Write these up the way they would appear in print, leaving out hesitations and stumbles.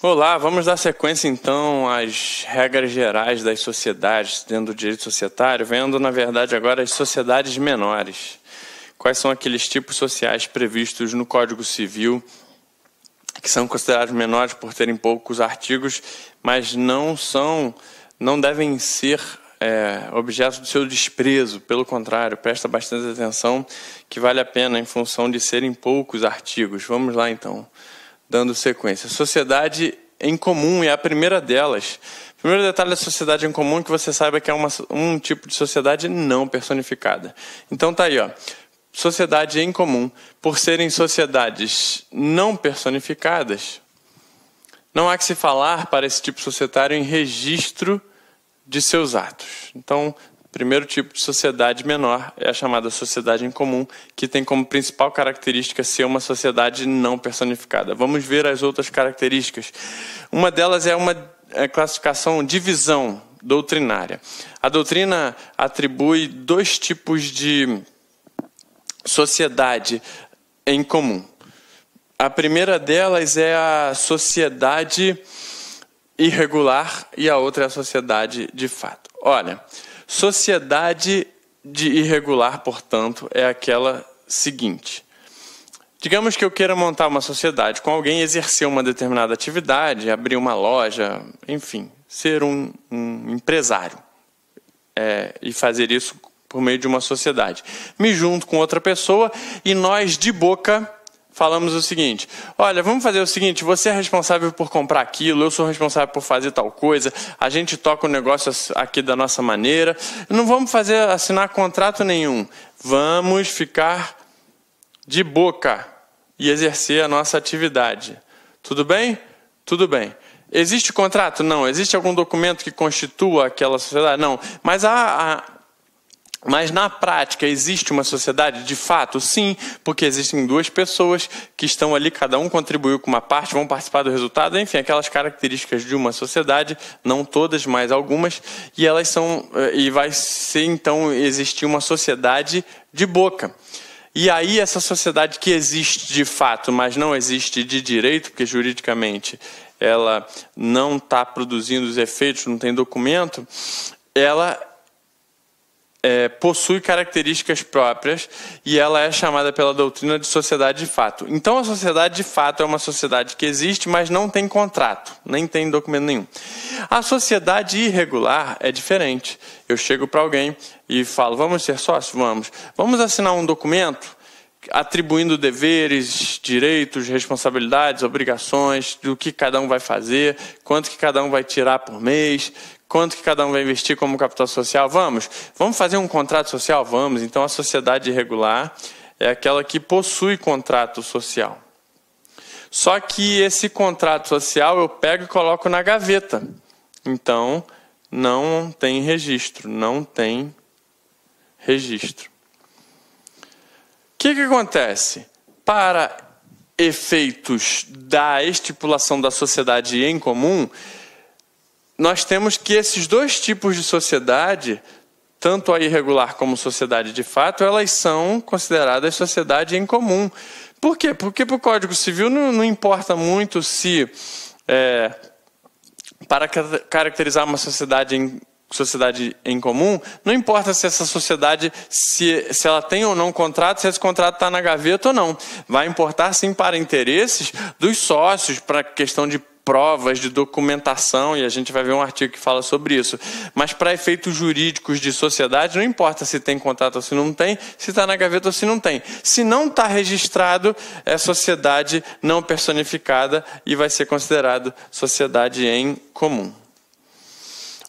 Olá, vamos dar sequência então às regras gerais das sociedades dentro do direito societário, vendo na verdade agora as sociedades menores. Quais são aqueles tipos sociais previstos no Código Civil que são considerados menores por terem poucos artigos, mas não devem ser objeto do seu desprezo. Pelo contrário, presta bastante atenção que vale a pena em função de serem poucos artigos. Vamos lá então. Dando sequência. Sociedade em comum é a primeira delas. O primeiro detalhe da sociedade em comum é que você saiba que é um tipo de sociedade não personificada. Então tá aí, ó. Sociedade em comum, por serem sociedades não personificadas, não há que se falar para esse tipo societário em registro de seus atos. Então, primeiro tipo de sociedade menor é a chamada sociedade em comum, que tem como principal característica ser uma sociedade não personificada. Vamos ver as outras características. Uma delas é uma classificação, divisão doutrinária. A doutrina atribui dois tipos de sociedade em comum. A primeira delas é a sociedade irregular e a outra é a sociedade de fato. Olha, sociedade de irregular, portanto, é aquela seguinte. Digamos que eu queira montar uma sociedade com alguém, exercer uma determinada atividade, abrir uma loja, enfim, ser um empresário e fazer isso por meio de uma sociedade. Me junto com outra pessoa e nós, de boca, falamos o seguinte: olha, vamos fazer o seguinte, você é responsável por comprar aquilo, eu sou responsável por fazer tal coisa, a gente toca o negócio aqui da nossa maneira, não vamos assinar contrato nenhum, vamos ficar de boca e exercer a nossa atividade. Tudo bem? Tudo bem. Existe contrato? Não. Existe algum documento que constitua aquela sociedade? Não. Mas na prática existe uma sociedade? De fato, sim, porque existem duas pessoas que estão ali, cada um contribuiu com uma parte, vão participar do resultado, enfim, aquelas características de uma sociedade, não todas, mas algumas, e vai ser então existir uma sociedade de boca. E aí essa sociedade que existe de fato, mas não existe de direito, porque juridicamente ela não está produzindo os efeitos, não tem documento, ela possui características próprias e ela é chamada pela doutrina de sociedade de fato. Então a sociedade de fato é uma sociedade que existe, mas não tem contrato, nem tem documento nenhum. A sociedade irregular é diferente. Eu chego para alguém e falo: vamos ser sócios? Vamos assinar um documento atribuindo deveres, direitos, responsabilidades, obrigações, do que cada um vai fazer, quanto que cada um vai tirar por mês, quanto que cada um vai investir como capital social. Vamos fazer um contrato social? Vamos. Então a sociedade irregular é aquela que possui contrato social. Só que esse contrato social eu pego e coloco na gaveta. Então não tem registro, O que acontece? Para efeitos da estipulação da sociedade em comum, nós temos que esses dois tipos de sociedade, tanto a irregular como sociedade de fato, elas são consideradas sociedade em comum. Por quê? Porque para o Código Civil não importa muito se, para caracterizar uma sociedade em comum, não importa se essa sociedade, se ela tem ou não contrato, se esse contrato está na gaveta ou não. Vai importar sim para interesses dos sócios, para questão de provas, de documentação, e a gente vai ver um artigo que fala sobre isso. Mas para efeitos jurídicos de sociedade, não importa se tem contrato ou se não tem, se está na gaveta ou se não tem. Se não está registrado, é sociedade não personificada e vai ser considerado sociedade em comum.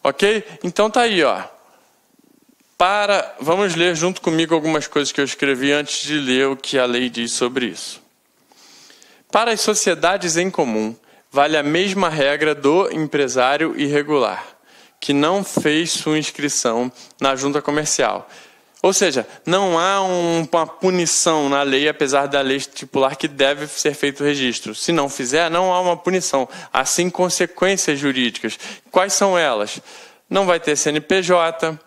Ok? Então tá aí, ó. Vamos ler junto comigo algumas coisas que eu escrevi antes de ler o que a lei diz sobre isso. Para as sociedades em comum, vale a mesma regra do empresário irregular, que não fez sua inscrição na junta comercial. Ou seja, não há uma punição na lei, apesar da lei estipular que deve ser feito o registro. Se não fizer, não há uma punição. Há sim consequências jurídicas. Quais são elas? Não vai ter CNPJ,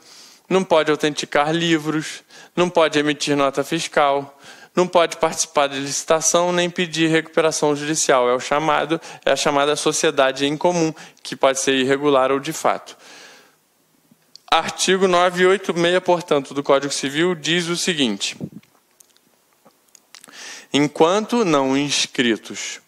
não pode autenticar livros, não pode emitir nota fiscal, não pode participar de licitação nem pedir recuperação judicial. É a chamada sociedade em comum, que pode ser irregular ou de fato. Artigo 986, portanto, do Código Civil diz o seguinte: enquanto não inscritos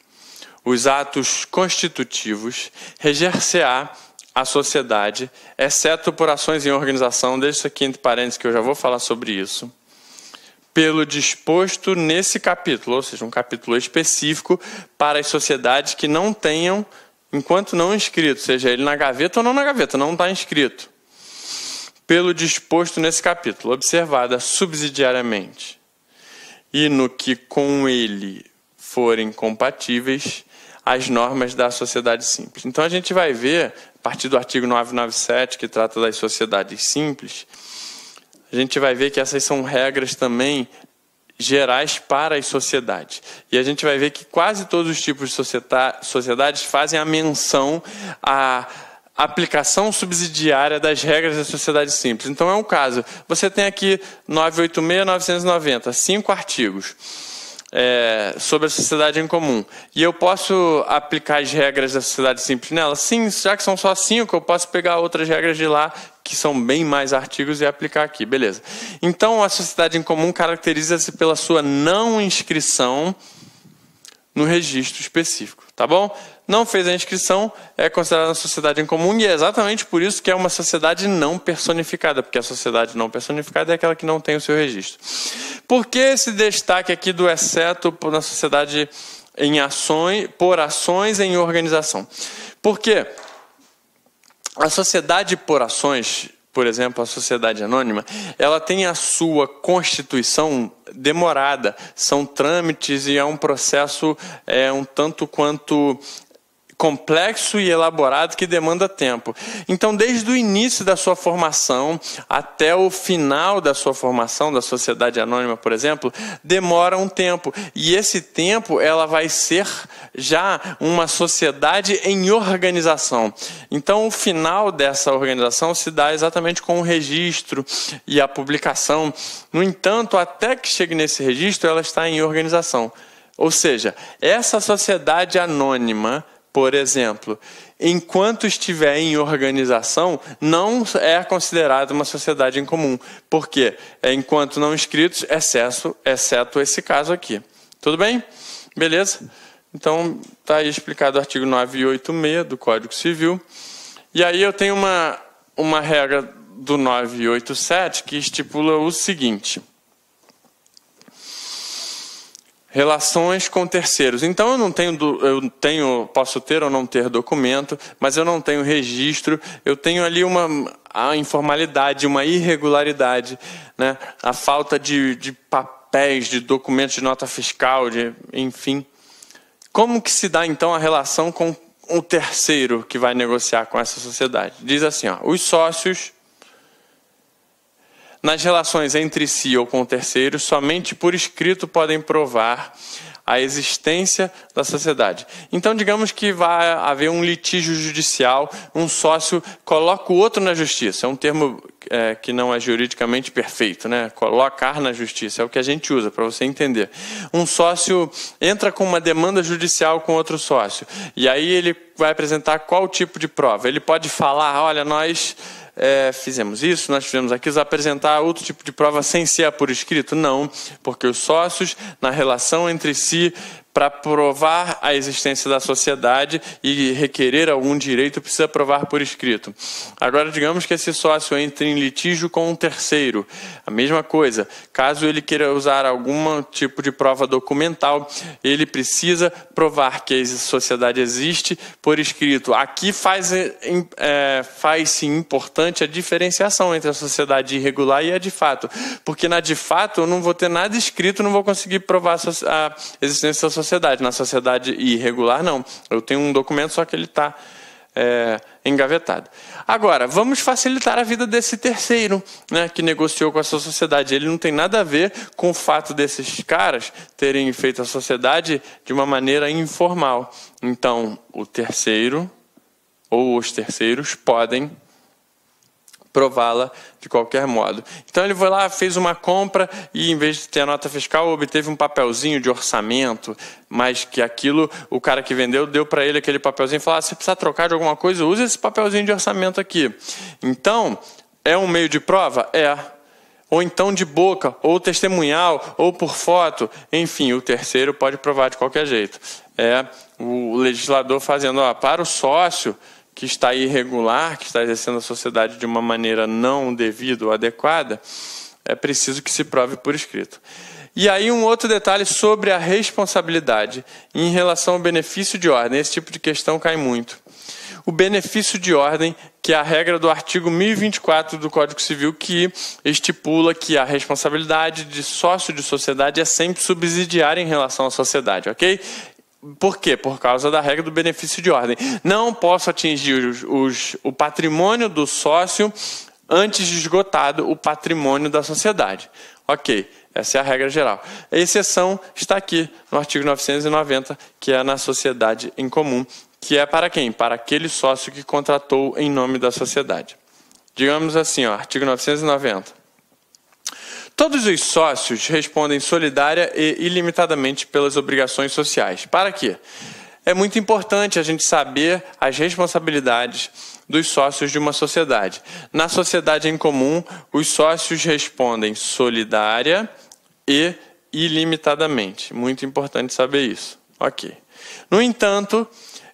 os atos constitutivos, reger-se-á a sociedade, exceto por ações em organização, deixa isso aqui entre parênteses que eu já vou falar sobre isso, pelo disposto nesse capítulo, ou seja, um capítulo específico para as sociedades que não tenham, enquanto não inscrito, seja ele na gaveta ou não na gaveta, não está inscrito. Pelo disposto nesse capítulo, observada subsidiariamente, e no que com ele forem compatíveis as normas da sociedade simples. Então a gente vai ver, a partir do artigo 997, que trata das sociedades simples, a gente vai ver que essas são regras também gerais para as sociedades. E a gente vai ver que quase todos os tipos de sociedades fazem a menção à aplicação subsidiária das regras da sociedade simples. Então é um caso. Você tem aqui 986, 990, 5 artigos. Sobre a sociedade em comum. E eu posso aplicar as regras da sociedade simples nela? Sim, já que são só 5, eu posso pegar outras regras de lá, que são bem mais artigos, e aplicar aqui. Beleza. Então, a sociedade em comum caracteriza-se pela sua não inscrição no registro específico. Tá bom? Não fez a inscrição, é considerada uma sociedade em comum, e é exatamente por isso que é uma sociedade não personificada, porque a sociedade não personificada é aquela que não tem o seu registro. Por que esse destaque aqui do exceto na sociedade por ações em organização? Porque a sociedade por ações, por exemplo, a sociedade anônima, ela tem a sua constituição demorada, são trâmites e é um processo um tanto quanto complexo e elaborado que demanda tempo. Então, desde o início da sua formação até o final da sua formação, da sociedade anônima, por exemplo, demora um tempo. E esse tempo, ela vai ser já uma sociedade em organização. Então, o final dessa organização se dá exatamente com o registro e a publicação. No entanto, até que chegue nesse registro, ela está em organização. Ou seja, essa sociedade anônima, por exemplo, enquanto estiver em organização, não é considerada uma sociedade em comum. Por quê? Enquanto não inscritos, exceto esse caso aqui. Tudo bem? Beleza? Então, está aí explicado o artigo 986 do Código Civil. E aí eu tenho uma regra do 987 que estipula o seguinte: relações com terceiros. Então posso ter ou não ter documento, mas eu não tenho registro, eu tenho ali a informalidade, uma irregularidade, né? A falta de papéis, de documentos de nota fiscal, enfim. Como que se dá então a relação com o terceiro que vai negociar com essa sociedade? Diz assim, os sócios, nas relações entre si ou com terceiros, somente por escrito podem provar a existência da sociedade. Então, digamos que vai haver um litígio judicial, um sócio coloca o outro na justiça. É um termo que não é juridicamente perfeito, né? Colocar na justiça, é o que a gente usa, para você entender. Um sócio entra com uma demanda judicial com outro sócio, e aí ele vai apresentar qual tipo de prova? Ele pode falar, olha, nós fizemos isso, nós fizemos aquilo, apresentar outro tipo de prova sem ser por escrito? Não, porque os sócios, na relação entre si, para provar a existência da sociedade e requerer algum direito, precisa provar por escrito. Agora, digamos que esse sócio entre em litígio com um terceiro. A mesma coisa, caso ele queira usar algum tipo de prova documental, ele precisa provar que a sociedade existe por escrito. Aqui faz-se importante a diferenciação entre a sociedade irregular e a de fato. Porque na de fato eu não vou ter nada escrito, não vou conseguir provar a existência da sociedade. Na sociedade irregular, não. Eu tenho um documento, só que ele está engavetado. Agora, vamos facilitar a vida desse terceiro, né, que negociou com essa sociedade. Ele não tem nada a ver com o fato desses caras terem feito a sociedade de uma maneira informal. Então, o terceiro ou os terceiros podem prová-la de qualquer modo. Então ele foi lá, fez uma compra e, em vez de ter a nota fiscal, obteve um papelzinho de orçamento, mas que aquilo, o cara que vendeu deu para ele aquele papelzinho e falou: se precisar trocar de alguma coisa, use esse papelzinho de orçamento aqui. Então, é um meio de prova? É. Ou então de boca, ou testemunhal, ou por foto, enfim, o terceiro pode provar de qualquer jeito. É o legislador fazendo, para o sócio que está irregular, que está exercendo a sociedade de uma maneira não devida ou adequada, é preciso que se prove por escrito. E aí um outro detalhe sobre a responsabilidade em relação ao benefício de ordem. Esse tipo de questão cai muito. O benefício de ordem, que é a regra do artigo 1024 do Código Civil, que estipula que a responsabilidade de sócio de sociedade é sempre subsidiária em relação à sociedade, ok? Por quê? Por causa da regra do benefício de ordem. Não posso atingir o patrimônio do sócio antes de esgotado o patrimônio da sociedade. Ok, essa é a regra geral. A exceção está aqui no artigo 990, que é na sociedade em comum, que é para quem? Para aquele sócio que contratou em nome da sociedade. Digamos assim, artigo 990. Todos os sócios respondem solidária e ilimitadamente pelas obrigações sociais. Para quê? É muito importante a gente saber as responsabilidades dos sócios de uma sociedade. Na sociedade em comum, os sócios respondem solidária e ilimitadamente. Muito importante saber isso. Ok. No entanto,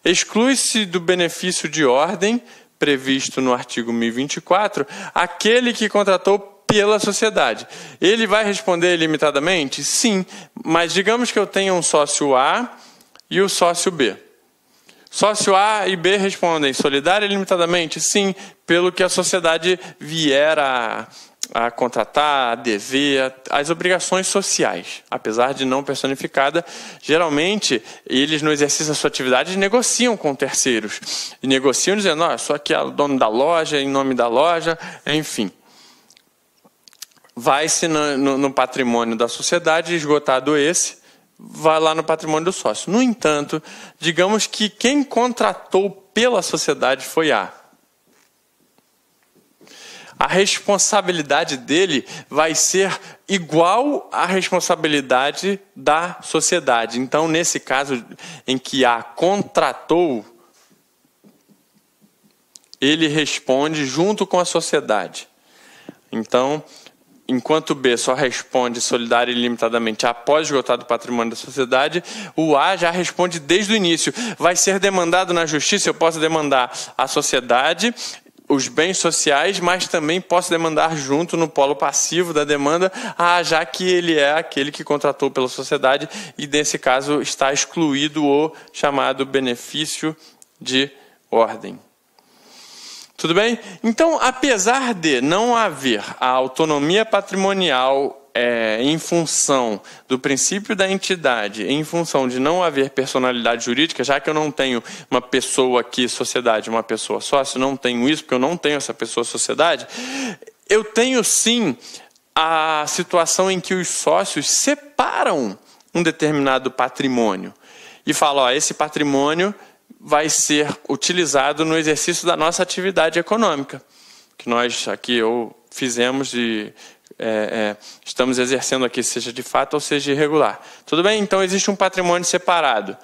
exclui-se do benefício de ordem, previsto no artigo 1024, aquele que contratou pela sociedade. Ele vai responder ilimitadamente? Sim, mas digamos que eu tenha um sócio A e o sócio B. Sócio A e B respondem solidária e ilimitadamente? Sim, pelo que a sociedade vier a contratar, a dever, as obrigações sociais. Apesar de não personificada, geralmente eles no exercício da sua atividade negociam com terceiros. E negociam dizendo, eu sou aqui o dono da loja, em nome da loja, enfim. Vai-se no patrimônio da sociedade, esgotado esse, vai lá no patrimônio do sócio. No entanto, digamos que quem contratou pela sociedade foi A. A responsabilidade dele vai ser igual à responsabilidade da sociedade. Então, nesse caso em que A contratou, ele responde junto com a sociedade. Então, enquanto B só responde solidária e ilimitadamente após esgotado o patrimônio da sociedade, o A já responde desde o início. Vai ser demandado na justiça, eu posso demandar a sociedade, os bens sociais, mas também posso demandar junto no polo passivo da demanda, já que ele é aquele que contratou pela sociedade e, nesse caso, está excluído o chamado benefício de ordem. Tudo bem? Então, apesar de não haver a autonomia patrimonial em função do princípio da entidade, em função de não haver personalidade jurídica, já que eu não tenho uma pessoa aqui, sociedade, uma pessoa sócio, não tenho isso, porque eu não tenho essa pessoa sociedade, eu tenho sim a situação em que os sócios separam um determinado patrimônio e falam, esse patrimônio vai ser utilizado no exercício da nossa atividade econômica, que nós aqui fizemos e estamos exercendo aqui, seja de fato ou seja irregular. Tudo bem? Então existe um patrimônio separado.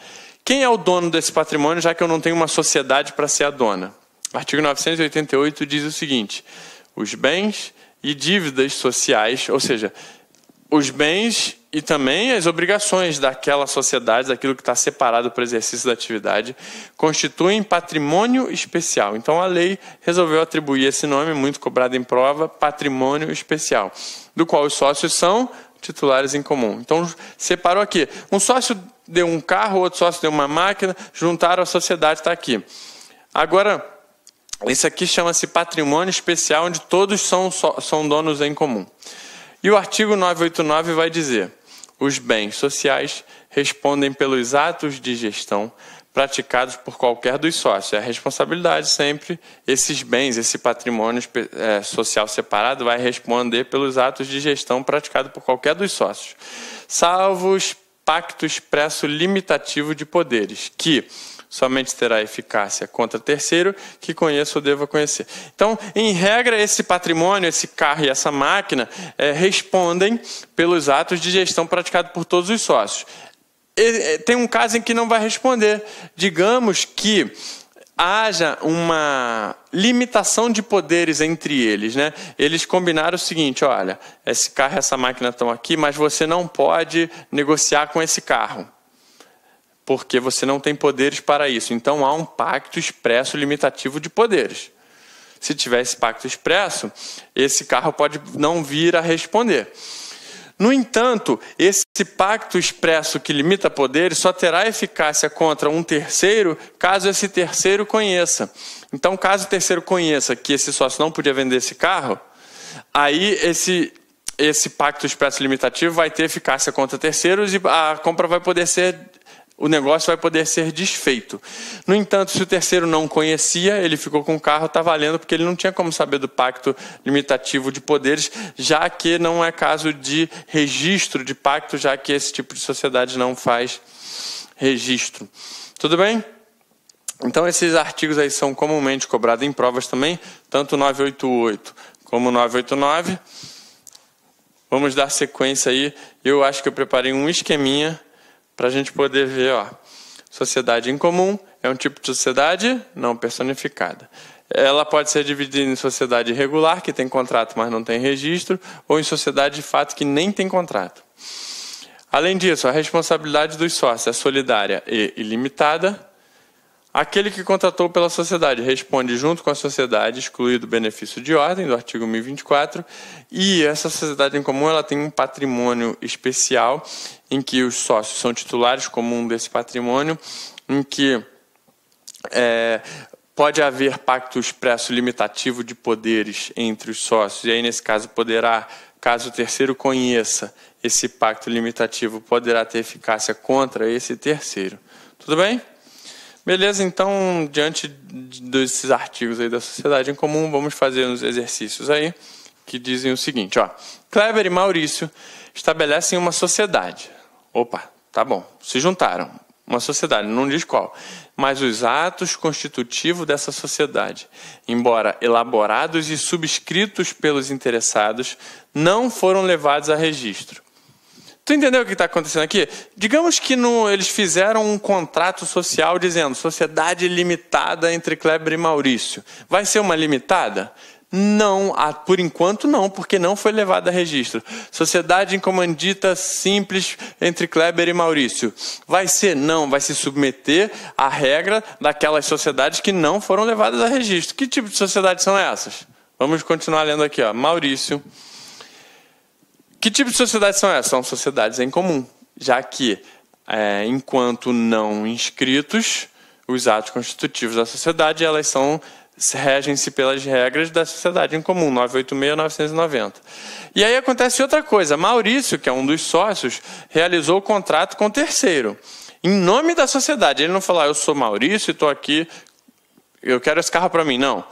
Quem é o dono desse patrimônio, já que eu não tenho uma sociedade para ser a dona? O artigo 988 diz o seguinte, os bens e dívidas sociais, ou seja, os bens e também as obrigações daquela sociedade, daquilo que está separado para o exercício da atividade, constituem patrimônio especial. Então a lei resolveu atribuir esse nome, muito cobrado em prova, patrimônio especial, do qual os sócios são titulares em comum. Então separou aqui. Um sócio deu um carro, outro sócio deu uma máquina, juntaram a sociedade, está aqui. Agora, esse aqui chama-se patrimônio especial, onde todos são donos em comum. E o artigo 989 vai dizer, os bens sociais respondem pelos atos de gestão praticados por qualquer dos sócios. É a responsabilidade sempre, esses bens, esse patrimônio social separado vai responder pelos atos de gestão praticados por qualquer dos sócios, salvo os pacto expresso limitativo de poderes, que somente terá eficácia contra terceiro que conheça ou deva conhecer. Então, em regra, esse patrimônio, esse carro e essa máquina respondem pelos atos de gestão praticados por todos os sócios. Tem um caso em que não vai responder. Digamos que haja uma limitação de poderes entre eles, né? Eles combinaram o seguinte: olha, esse carro e essa máquina estão aqui, mas você não pode negociar com esse carro, porque você não tem poderes para isso. Então há um pacto expresso limitativo de poderes. Se tiver esse pacto expresso, esse carro pode não vir a responder. No entanto, esse pacto expresso que limita poderes só terá eficácia contra um terceiro caso esse terceiro conheça. Então, caso o terceiro conheça que esse sócio não podia vender esse carro, aí esse pacto expresso limitativo vai ter eficácia contra terceiros e a compra vai poder ser... o negócio vai poder ser desfeito. No entanto, se o terceiro não conhecia, ele ficou com o carro, está valendo, porque ele não tinha como saber do pacto limitativo de poderes, já que não é caso de registro de pacto, já que esse tipo de sociedade não faz registro. Tudo bem? Então, esses artigos aí são comumente cobrados em provas também, tanto 988 como 989. Vamos dar sequência aí. Eu acho que eu preparei um esqueminha para a gente poder ver, ó, sociedade em comum é um tipo de sociedade não personificada. Ela pode ser dividida em sociedade regular, que tem contrato, mas não tem registro, ou em sociedade de fato que nem tem contrato. Além disso, a responsabilidade dos sócios é solidária e ilimitada. Aquele que contratou pela sociedade responde junto com a sociedade, excluído o benefício de ordem, do artigo 1024, e essa sociedade em comum ela tem um patrimônio especial, em que os sócios são titulares comum desse patrimônio, em que pode haver pacto expresso limitativo de poderes entre os sócios, e aí nesse caso poderá, caso o terceiro conheça esse pacto limitativo, poderá ter eficácia contra esse terceiro. Tudo bem? Beleza, então, diante desses artigos aí da sociedade em comum, vamos fazer uns exercícios aí que dizem o seguinte, ó. Kleber e Maurício estabelecem uma sociedade. Opa, tá bom, se juntaram. Uma sociedade, não diz qual. Mas os atos constitutivos dessa sociedade, embora elaborados e subscritos pelos interessados, não foram levados a registro. Tu entendeu o que está acontecendo aqui? Digamos que eles fizeram um contrato social dizendo sociedade limitada entre Kleber e Maurício. Vai ser uma limitada? Não, por enquanto não, porque não foi levada a registro. Sociedade em comandita simples entre Kleber e Maurício. Vai ser? Não, vai se submeter à regra daquelas sociedades que não foram levadas a registro. Que tipo de sociedades são essas? Vamos continuar lendo aqui, ó. Maurício. Que tipo de sociedades são essas? São sociedades em comum, já que, enquanto não inscritos, os atos constitutivos da sociedade, elas regem-se pelas regras da sociedade em comum, 986 e 990. E aí acontece outra coisa. Maurício, que é um dos sócios, realizou o contrato com o terceiro, em nome da sociedade. Ele não falou, eu sou Maurício e estou aqui, eu quero esse carro para mim, não.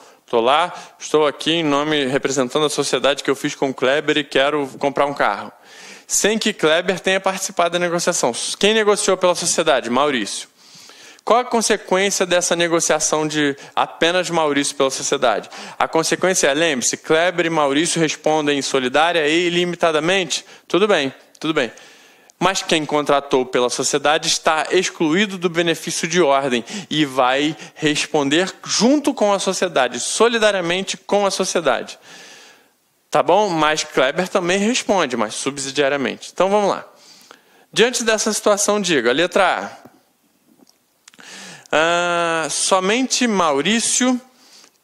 Estou aqui em nome, representando a sociedade que eu fiz com o Kleber e quero comprar um carro. Sem que Kleber tenha participado da negociação. Quem negociou pela sociedade? Maurício. Qual a consequência dessa negociação de apenas Maurício pela sociedade? A consequência é, lembre-se, Kleber e Maurício respondem solidária e ilimitadamente? Tudo bem, tudo bem. Mas quem contratou pela sociedade está excluído do benefício de ordem e vai responder junto com a sociedade, solidariamente com a sociedade. Tá bom? Mas Kleber também responde, mas subsidiariamente. Então vamos lá. Diante dessa situação, diga, letra A. Somente Maurício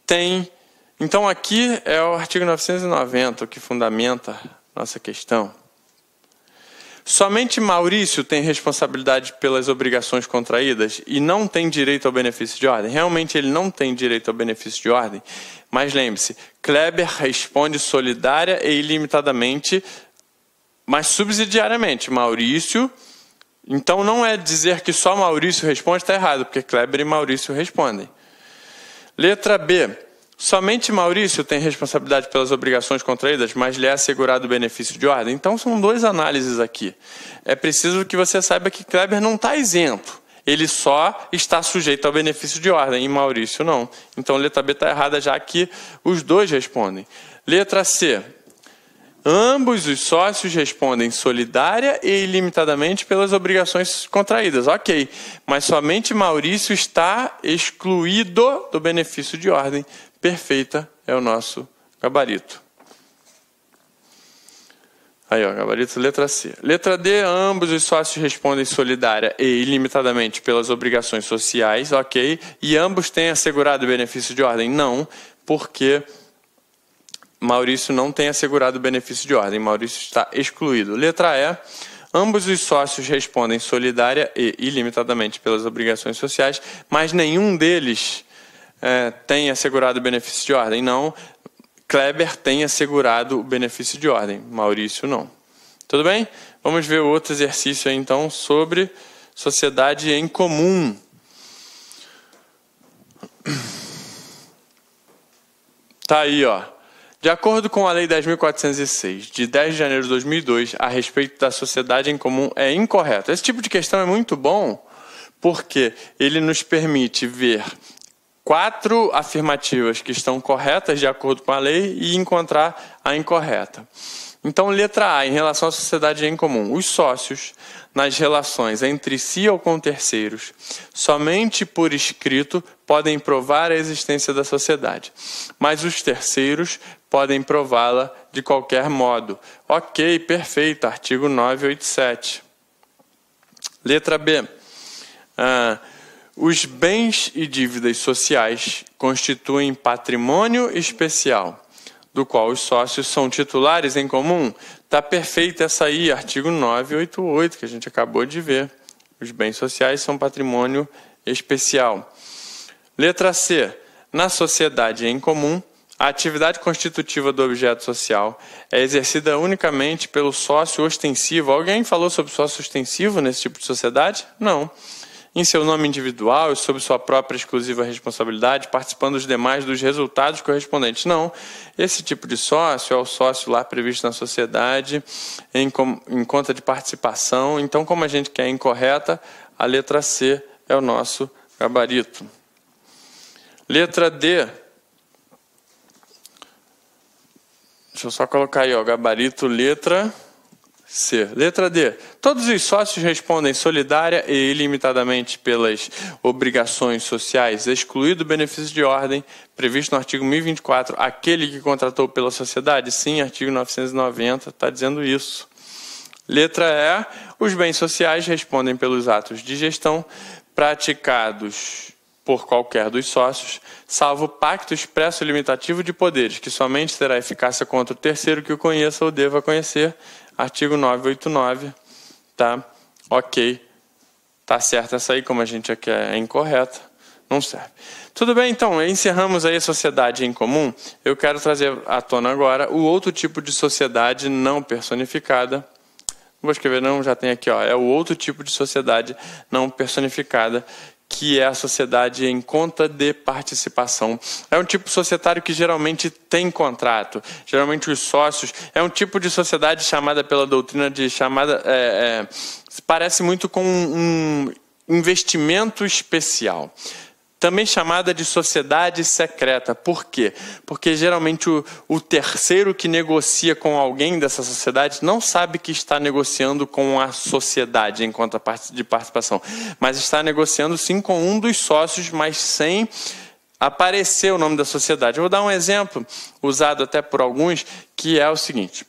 tem... Então aqui é o artigo 990, o que fundamenta nossa questão. Somente Maurício tem responsabilidade pelas obrigações contraídas e não tem direito ao benefício de ordem. Realmente ele não tem direito ao benefício de ordem, mas lembre-se, Kleber responde solidária e ilimitadamente, mas subsidiariamente. Maurício, então não é dizer que só Maurício responde, está errado, porque Kleber e Maurício respondem. Letra B. Somente Maurício tem responsabilidade pelas obrigações contraídas, mas lhe é assegurado o benefício de ordem? Então são duas análises aqui. É preciso que você saiba que Kleber não está isento. ele só está sujeito ao benefício de ordem, e Maurício não. Então, letra B está errada, já que os dois respondem. Letra C. Ambos os sócios respondem solidária e ilimitadamente pelas obrigações contraídas. Ok, mas somente Maurício está excluído do benefício de ordem. Perfeita é o nosso gabarito. Aí, ó, gabarito, letra C. Letra D, ambos os sócios respondem solidária e ilimitadamente pelas obrigações sociais. Ok, e ambos têm assegurado o benefício de ordem? Não, porque Maurício não tem assegurado o benefício de ordem. Maurício está excluído. Letra E. Ambos os sócios respondem solidária e ilimitadamente pelas obrigações sociais, mas nenhum deles tem assegurado o benefício de ordem. Não. Kleber tem assegurado o benefício de ordem. Maurício não. Tudo bem? Vamos ver outro exercício aí, então, sobre sociedade em comum. Tá aí, ó. De acordo com a Lei 10.406, de 10 de janeiro de 2002, a respeito da sociedade em comum é incorreto. Esse tipo de questão é muito bom porque ele nos permite ver 4 afirmativas que estão corretas de acordo com a lei e encontrar a incorreta. Então, letra A, em relação à sociedade em comum. Os sócios, nas relações entre si ou com terceiros, somente por escrito podem provar a existência da sociedade, mas os terceiros podem prová-la de qualquer modo. Ok, perfeito, artigo 987. Letra B. Os bens e dívidas sociais constituem patrimônio especial, do qual os sócios são titulares em comum. Está perfeita essa aí, artigo 988, que a gente acabou de ver. Os bens sociais são patrimônio especial. Letra C. Na sociedade em comum, a atividade constitutiva do objeto social é exercida unicamente pelo sócio ostensivo. Alguém falou sobre sócio ostensivo nesse tipo de sociedade? Não. Em seu nome individual e sob sua própria exclusiva responsabilidade, participando os demais dos resultados correspondentes. Não. Esse tipo de sócio é o sócio lá previsto na sociedade em conta de participação. Então, como a gente quer incorreta, a letra C é o nosso gabarito. Letra D. Deixa eu só colocar aí, ó, gabarito, letra C. Letra D. Todos os sócios respondem solidária e ilimitadamente pelas obrigações sociais, excluído o benefício de ordem previsto no artigo 1024. Aquele que contratou pela sociedade? Sim, artigo 990 está dizendo isso. Letra E. Os bens sociais respondem pelos atos de gestão praticados por qualquer dos sócios, salvo pacto expresso limitativo de poderes, que somente terá eficácia contra o terceiro que o conheça ou deva conhecer. Artigo 989, tá? Ok, tá certo essa aí, como a gente aqui é incorreta, não serve. Tudo bem, então, encerramos aí a sociedade em comum. Eu quero trazer à tona agora o outro tipo de sociedade não personificada. Vou escrever, não, já tem aqui, ó, é o outro tipo de sociedade não personificada, que é a sociedade em conta de participação. É um tipo societário que geralmente tem contrato. Geralmente os sócios... É um tipo de sociedade chamada pela doutrina de... parece muito com um investimento especial. Também chamada de sociedade secreta. Por quê? Porque geralmente o terceiro que negocia com alguém dessa sociedade não sabe que está negociando com a sociedade em conta de participação, mas está negociando sim com um dos sócios, mas sem aparecer o nome da sociedade. Eu vou dar um exemplo, usado até por alguns, que é o seguinte.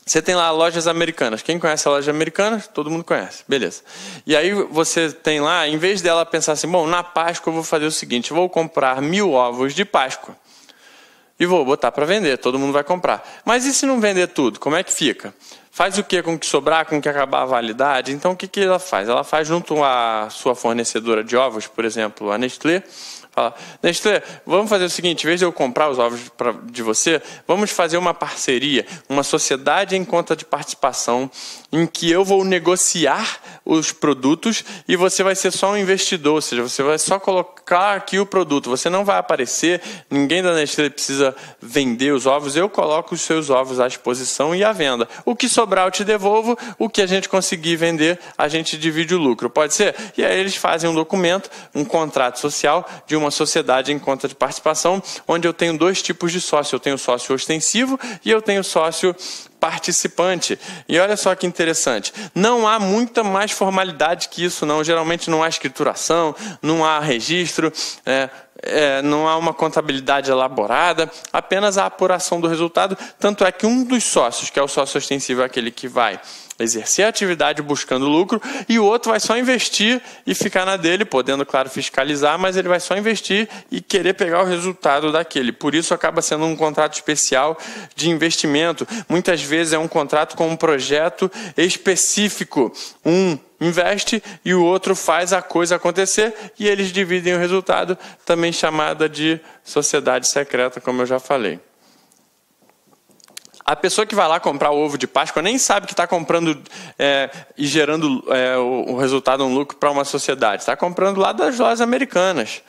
Você tem lá lojas americanas. Quem conhece a loja americana? Todo mundo conhece. Beleza. E aí você tem lá, em vez dela pensar assim, bom, na Páscoa eu vou fazer o seguinte, vou comprar 1000 ovos de Páscoa e vou botar para vender, todo mundo vai comprar. Mas e se não vender tudo? Como é que fica? Faz o que com o que sobrar, com o que acabar a validade? Então o que ela faz? Ela faz junto à sua fornecedora de ovos, por exemplo, a Nestlé, Fala, Nestlé, vamos fazer o seguinte, em vez de eu comprar os ovos de você, vamos fazer uma parceria, uma sociedade em conta de participação, em que eu vou negociar os produtos e você vai ser só um investidor, ou seja, você vai só colocar aqui o produto, você não vai aparecer, ninguém da Nestlé precisa vender os ovos, eu coloco os seus ovos à disposição e à venda. O que sobrar eu te devolvo, o que a gente conseguir vender, a gente divide o lucro, pode ser? E aí eles fazem um documento, um contrato social de uma sociedade em conta de participação, onde eu tenho dois tipos de sócio. Eu tenho sócio ostensivo e eu tenho sócio participante. E olha só que interessante, não há muita mais formalidade que isso, não. Geralmente não há escrituração, não há registro, não há uma contabilidade elaborada, apenas a apuração do resultado. Tanto é que um dos sócios, que é o sócio ostensivo, é aquele que vai exercer a atividade buscando lucro, e o outro vai só investir e ficar na dele, podendo, claro, fiscalizar, mas ele vai só investir e querer pegar o resultado daquele. Por isso acaba sendo um contrato especial de investimento. Muitas vezes é um contrato com um projeto específico. Um investe e o outro faz a coisa acontecer e eles dividem o resultado, também chamada de sociedade secreta, como eu já falei. A pessoa que vai lá comprar o ovo de Páscoa nem sabe que está comprando e gerando o resultado, um lucro para uma sociedade. Está comprando lá das lojas americanas.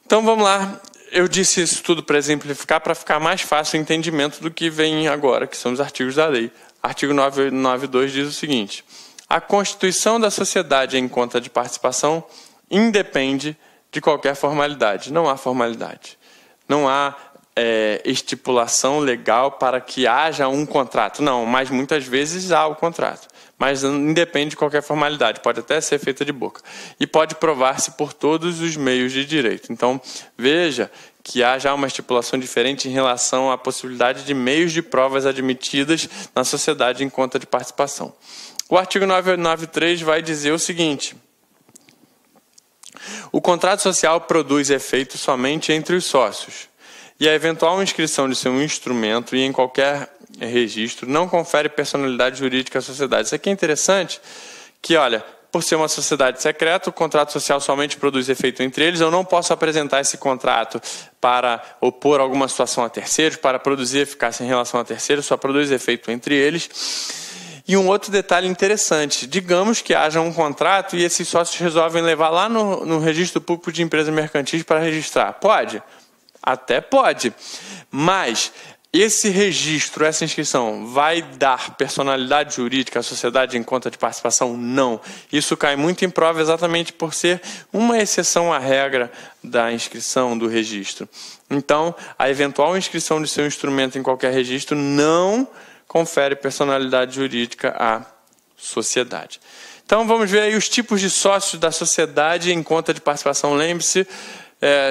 Então vamos lá. Eu disse isso tudo para exemplificar, para ficar mais fácil o entendimento do que vem agora, que são os artigos da lei. Artigo 992 diz o seguinte: a constituição da sociedade em conta de participação independe de qualquer formalidade. Não há formalidade. Não há estipulação legal para que haja um contrato. Não, mas muitas vezes há o contrato. Mas independe de qualquer formalidade, pode até ser feita de boca. E pode provar-se por todos os meios de direito. Então, veja que há já uma estipulação diferente em relação à possibilidade de meios de provas admitidas na sociedade em conta de participação. O artigo 993 vai dizer o seguinte: o contrato social produz efeito somente entre os sócios, e a eventual inscrição de seu instrumento e em qualquer registro não confere personalidade jurídica à sociedade. Isso aqui é interessante, que olha, por ser uma sociedade secreta, o contrato social somente produz efeito entre eles. Eu não posso apresentar esse contrato para opor alguma situação a terceiros, para produzir eficácia em relação a terceiros, só produz efeito entre eles. E um outro detalhe interessante, digamos que haja um contrato e esses sócios resolvem levar lá no registro público de empresas mercantis para registrar. Pode? Até pode, mas esse registro, essa inscrição, vai dar personalidade jurídica à sociedade em conta de participação? Não. Isso cai muito em prova exatamente por ser uma exceção à regra da inscrição do registro. Então, a eventual inscrição de seu instrumento em qualquer registro não confere personalidade jurídica à sociedade. Então, vamos ver aí os tipos de sócios da sociedade em conta de participação. Lembre-se,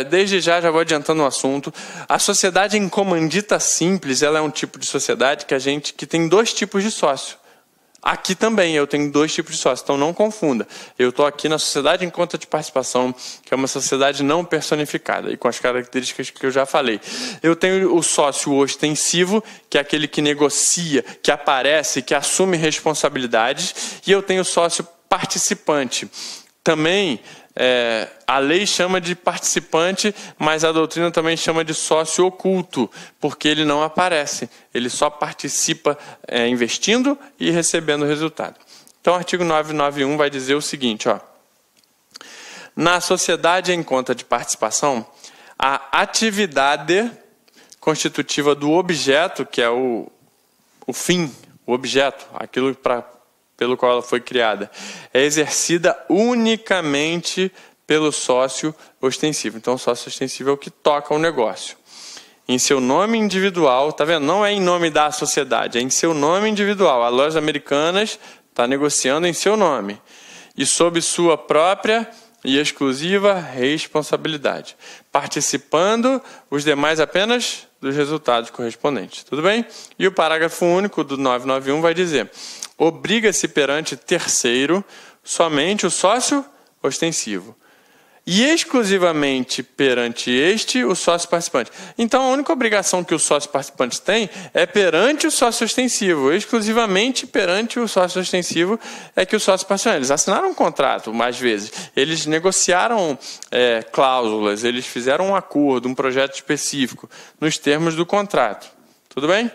desde já vou adiantando o assunto. A sociedade em comandita simples, ela é um tipo de sociedade que tem dois tipos de sócio. Aqui também eu tenho dois tipos de sócio, então não confunda. Eu estou aqui na sociedade em conta de participação, que é uma sociedade não personificada, e com as características que eu já falei. Eu tenho o sócio ostensivo, que é aquele que negocia, que aparece, que assume responsabilidades, e eu tenho o sócio participante. Também a lei chama de participante, mas a doutrina também chama de sócio oculto, porque ele não aparece, ele só participa investindo e recebendo o resultado. Então, o artigo 991 vai dizer o seguinte, ó: na sociedade em conta de participação, a atividade constitutiva do objeto, que é o fim, o objeto, aquilo pelo qual ela foi criada, é exercida unicamente pelo sócio ostensivo. Então, o sócio ostensivo é o que toca o negócio. Em seu nome individual, tá vendo? Não é em nome da sociedade, é em seu nome individual. A Lojas Americanas está negociando em seu nome e sob sua própria e exclusiva responsabilidade, participando os demais apenas dos resultados correspondentes. Tudo bem? E o parágrafo único do 991 vai dizer: obriga-se perante terceiro somente o sócio ostensivo. e exclusivamente perante este, o sócio participante. Então, a única obrigação que o sócio participante tem é perante o sócio ostensivo. Exclusivamente perante o sócio ostensivo é que o sócio participante. Eles assinaram um contrato, mais vezes. Eles negociaram cláusulas, eles fizeram um acordo, um projeto específico, nos termos do contrato. Tudo bem?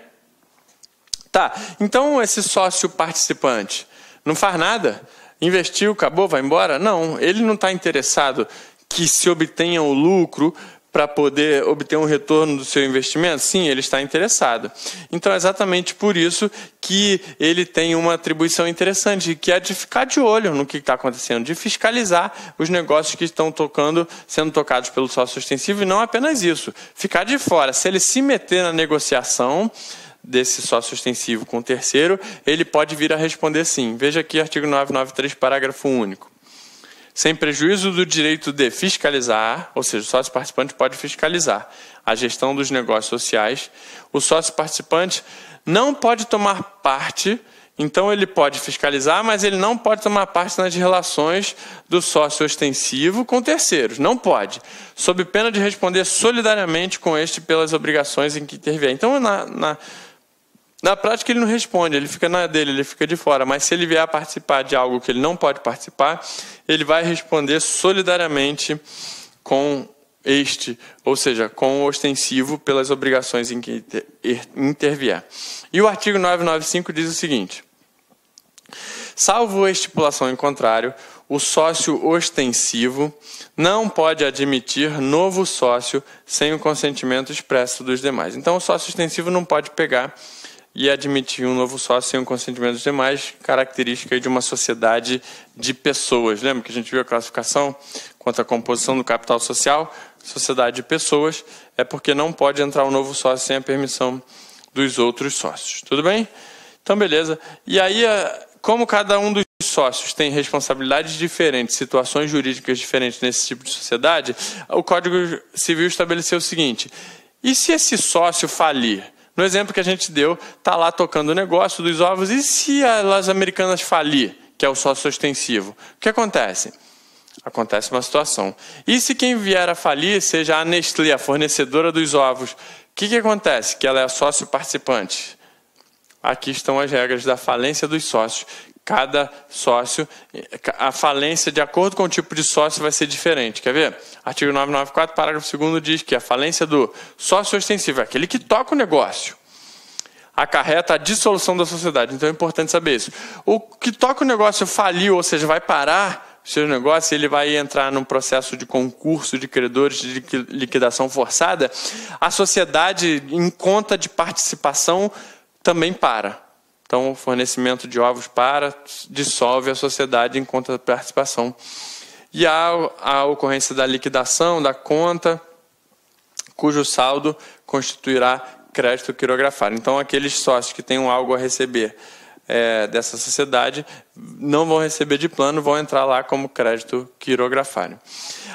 Tá, então esse sócio participante não faz nada? Investiu, acabou, vai embora? Não, ele não está interessado que se obtenha o lucro para poder obter um retorno do seu investimento? Sim, ele está interessado. Então, é exatamente por isso que ele tem uma atribuição interessante, que é de ficar de olho no que está acontecendo, de fiscalizar os negócios que estão sendo tocados pelo sócio ostensivo, e não apenas isso, ficar de fora. Se ele se meter na negociação desse sócio ostensivo com o terceiro, ele pode vir a responder sim. Veja aqui artigo 993, parágrafo único. Sem prejuízo do direito de fiscalizar, ou seja, o sócio participante pode fiscalizar a gestão dos negócios sociais, o sócio participante não pode tomar parte, então ele pode fiscalizar, mas ele não pode tomar parte nas relações do sócio ostensivo com terceiros, não pode, sob pena de responder solidariamente com este pelas obrigações em que intervier. Então, na prática, ele não responde, ele fica na dele, ele fica de fora. Mas se ele vier a participar de algo que ele não pode participar, ele vai responder solidariamente com este, ou seja, com o ostensivo pelas obrigações em que intervier. E o artigo 995 diz o seguinte: salvo estipulação em contrário, o sócio ostensivo não pode admitir novo sócio sem o consentimento expresso dos demais. Então, o sócio ostensivo não pode pegar e admitir um novo sócio sem o consentimento dos demais, característica de uma sociedade de pessoas. Lembra que a gente viu a classificação quanto à composição do capital social? Sociedade de pessoas é porque não pode entrar um novo sócio sem a permissão dos outros sócios. Tudo bem? Então, beleza. E aí, como cada um dos sócios tem responsabilidades diferentes, situações jurídicas diferentes nesse tipo de sociedade, o Código Civil estabeleceu o seguinte: e se esse sócio falir? No exemplo que a gente deu, está lá tocando o negócio dos ovos, e se a Las Americanas falir, que é o sócio ostensivo? O que acontece? Acontece uma situação. E se quem vier a falir seja a Nestlé, a fornecedora dos ovos? O que acontece? Que ela é sócio participante. Aqui estão as regras da falência dos sócios. Cada sócio, a falência, de acordo com o tipo de sócio, vai ser diferente. Quer ver? Artigo 994, parágrafo 2º diz que a falência do sócio ostensivo, aquele que toca o negócio, acarreta a dissolução da sociedade. Então é importante saber isso. O que toca o negócio faliu, ou seja, vai parar o seu negócio, ele vai entrar num processo de concurso de credores, de liquidação forçada, a sociedade, em conta de participação, também para. Então, o fornecimento de ovos dissolve a sociedade em conta de participação. E há a ocorrência da liquidação da conta, cujo saldo constituirá crédito quirografário. Então, aqueles sócios que tenham algo a receber dessa sociedade não vão receber de plano, vão entrar lá como crédito quirografário.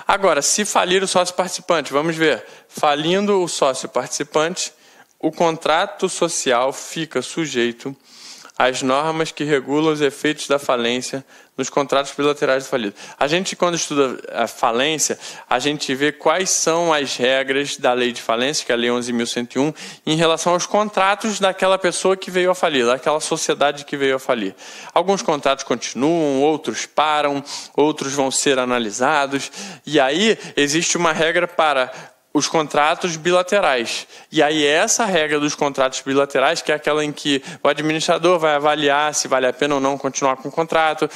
Agora, se falir o sócio participante, vamos ver. Falindo o sócio participante, o contrato social fica sujeito às normas que regulam os efeitos da falência nos contratos bilaterais do falido. A gente, quando estuda a falência, a gente vê quais são as regras da lei de falência, que é a Lei 11.101, em relação aos contratos daquela pessoa que veio a falir, daquela sociedade que veio a falir. Alguns contratos continuam, outros param, outros vão ser analisados, e aí existe uma regra para os contratos bilaterais. E aí essa regra dos contratos bilaterais, que é aquela em que o administrador vai avaliar se vale a pena ou não continuar com o contrato,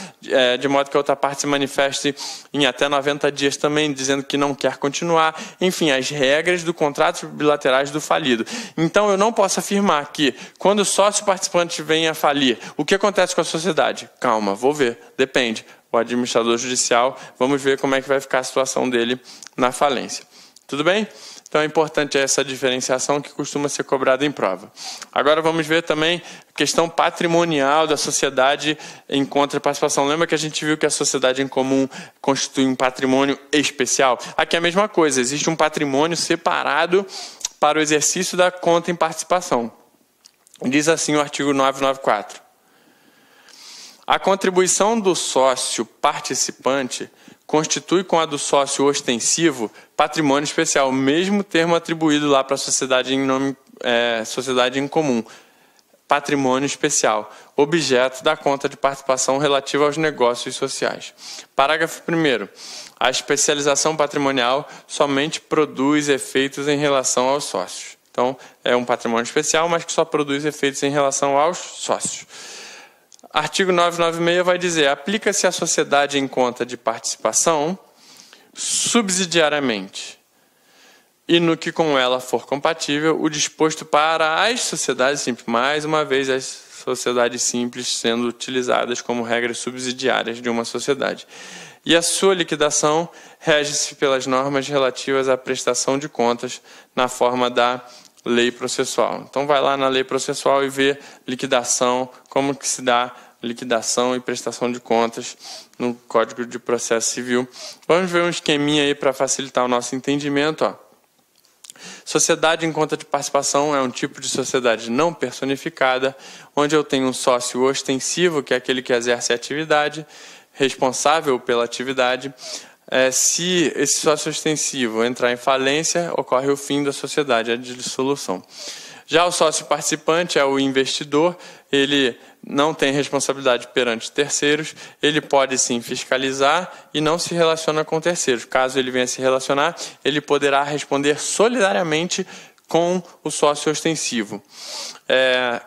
de modo que a outra parte se manifeste em até 90 dias também, dizendo que não quer continuar. Enfim, as regras do contrato bilaterais do falido. Então, eu não posso afirmar que, quando o sócio participante vem a falir, o que acontece com a sociedade? Calma, vou ver, depende. O administrador judicial, vamos ver como é que vai ficar a situação dele na falência. Tudo bem? Então é importante essa diferenciação que costuma ser cobrada em prova. Agora vamos ver também a questão patrimonial da sociedade em contraparticipação. Lembra que a gente viu que a sociedade em comum constitui um patrimônio especial? Aqui é a mesma coisa, existe um patrimônio separado para o exercício da conta em participação. Diz assim o artigo 994. A contribuição do sócio participante constitui com a do sócio ostensivo patrimônio especial, mesmo termo atribuído lá para a sociedade em nome, sociedade em comum. Patrimônio especial, objeto da conta de participação relativa aos negócios sociais. Parágrafo 1º. A especialização patrimonial somente produz efeitos em relação aos sócios. Então, é um patrimônio especial, mas que só produz efeitos em relação aos sócios. Artigo 996 vai dizer: aplica-se à sociedade em conta de participação subsidiariamente e no que com ela for compatível, o disposto para as sociedades simples. Mais uma vez, as sociedades simples sendo utilizadas como regras subsidiárias de uma sociedade. E a sua liquidação rege-se pelas normas relativas à prestação de contas na forma da lei processual. Então, vai lá na lei processual e vê liquidação, como que se dá liquidação e prestação de contas no Código de Processo Civil. Vamos ver um esqueminha aí para facilitar o nosso entendimento, ó. Sociedade em conta de participação é um tipo de sociedade não personificada, onde eu tenho um sócio ostensivo, que é aquele que exerce a atividade, responsável pela atividade. Se esse sócio ostensivo entrar em falência, ocorre o fim da sociedade, a dissolução. Já o sócio participante é o investidor, ele não tem responsabilidade perante terceiros, ele pode sim fiscalizar e não se relaciona com terceiros. Caso ele venha se relacionar, ele poderá responder solidariamente com o sócio ostensivo.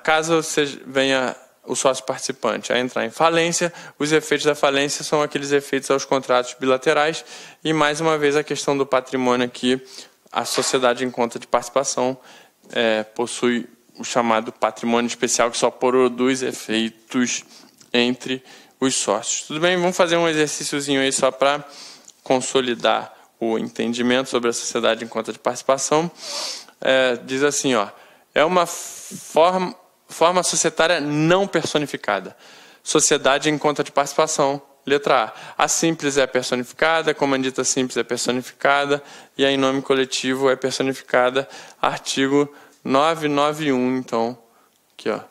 Caso você venha o sócio participante a entrar em falência, os efeitos da falência são aqueles efeitos aos contratos bilaterais e, mais uma vez, a questão do patrimônio aqui, a sociedade em conta de participação possui o chamado patrimônio especial, que só produz efeitos entre os sócios. Tudo bem? Vamos fazer um exercíciozinho aí só para consolidar o entendimento sobre a sociedade em conta de participação. Diz assim, ó, é uma forma societária não personificada. Sociedade em conta de participação. Letra A. A simples é personificada, a comandita simples é personificada e a em nome coletivo é personificada. Artigo 991, então, aqui, ó,